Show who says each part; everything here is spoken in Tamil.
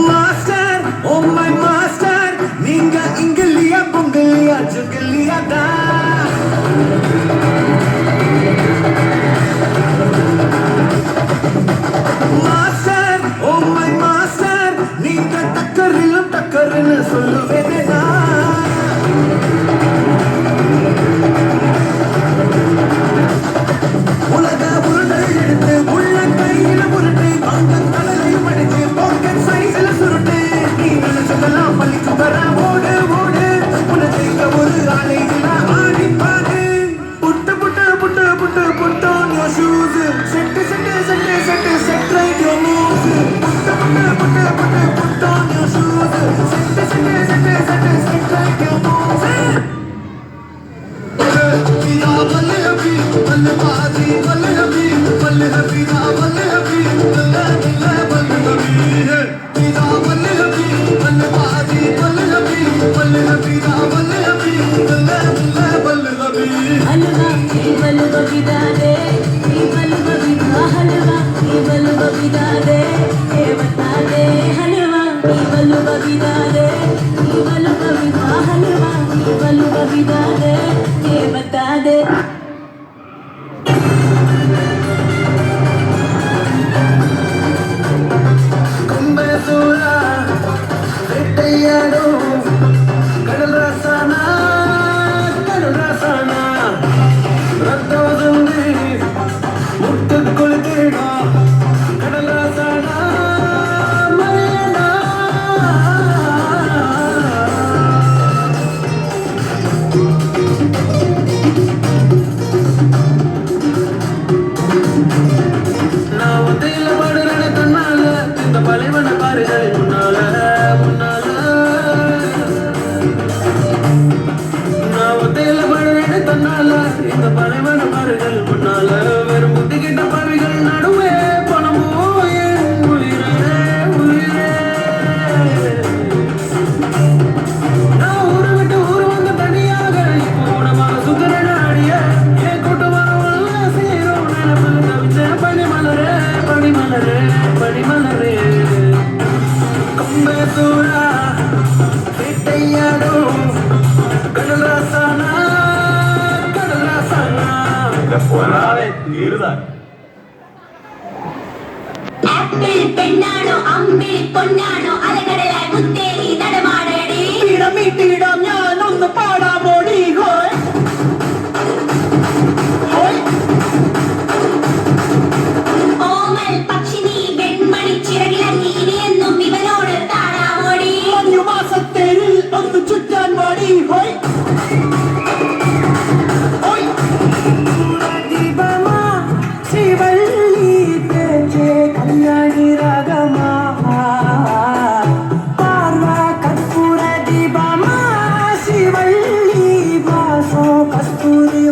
Speaker 1: மாஸ்டர் ஓ மை மாஸ்டர் நீங்க இங்கிலியா பொங்கலியா ஜுங்கலியா தான் மாஸ்டர் ஓ மை மாஸ்டர் நீங்க டக்கரிலும் டக்கர்னு சொல்லுவேனே நான் உலக உருண்டை எடுத்து உள்ள கையில உருட்டு அந்த தலையில மடிச்சு பாக்கெட் சைஸ்ல சுருட்டு நீ நினைச்சதெல்லாம் பள்ளிக்கு வர ஓடு ஓடு உனக்கு ஒரு ஆளை இல்ல ஆடி பாடு put put put put put on your shoes set set set set set right your moves put put put put put on your shoes set set set set set right your moves या बल्ले हबी बल्ले बाजी बल्ले हबी ना बल्ले हबी बल्ले बल्ले बल्ले हबी है या बल्ले हबी बल्ले बाजी बल्ले हबी ना बल्ले हबी बल्ले बल्ले बल्ले हबी
Speaker 2: हलवा बलवा बिदा दे बलवा बिदा हलवा बलवा बिदा दे ये बता दे हलवा बलवा बिदा दे बलवा बिदा हलवा बलवा बिदा दे ये बता दे
Speaker 1: कुंबे सूरा वेट्टैयाडो கடல் ரசனா ரத்தோதுంది முட்டுக்குள் தேடா கடல் ரசனா மல்லனா நான் ஒத்தையில பாடுறேன் தன்னால இந்த பழைவன பாருகள் முன்னால முன்னால நான் ஒத்தையில பாடுறேன் தன்னால இந்த பழைவன பாருகள் முன்னால வெறும் புத்திக்கிட்ட பாவிகள் நடுவே பணமோ என் உயிரே உயிரே நான் ஊரு விட்டு ஊர் வந்து தனியாக இப்போ உடமாக சுத்துறேன் அடிய என் கூட்டமாக சேரும் நினைப்பில் தவிச்ச பனிமலரே பனிமலரே பனிமலரே கொம்பே சூழா வேட்டையாடும் கடல் ரசனா
Speaker 2: ആപ്പിൾ പെണ്ണാണോ അമ്പിളി പൊന്നാണോ അലകടലായി മുത്തേരി നടമാടടി
Speaker 1: ഇടമിട്ടിടാം ഞാനൊന്ന് പാടാമോടി ഹോയ് ഹോയ്
Speaker 2: ഓമൽ പക്ഷിനി വെൺമണി ചിറകിലങ്ങി ഇനിയെന്നും ഇവനോട് താഴാമോടി
Speaker 1: മഞ്ഞു മാസത്തേരിൽ ഒന്ന് ചുറ്റാൻ പാടി ഹോയ് ഹോയ് ദീപമാ ശിവല്ലി തേജേ കല്യാണി രാഗമാ പാർവ കർപ്പൂര ദീപമാ ശിവല്ലി വാസോ കസ്തൂരി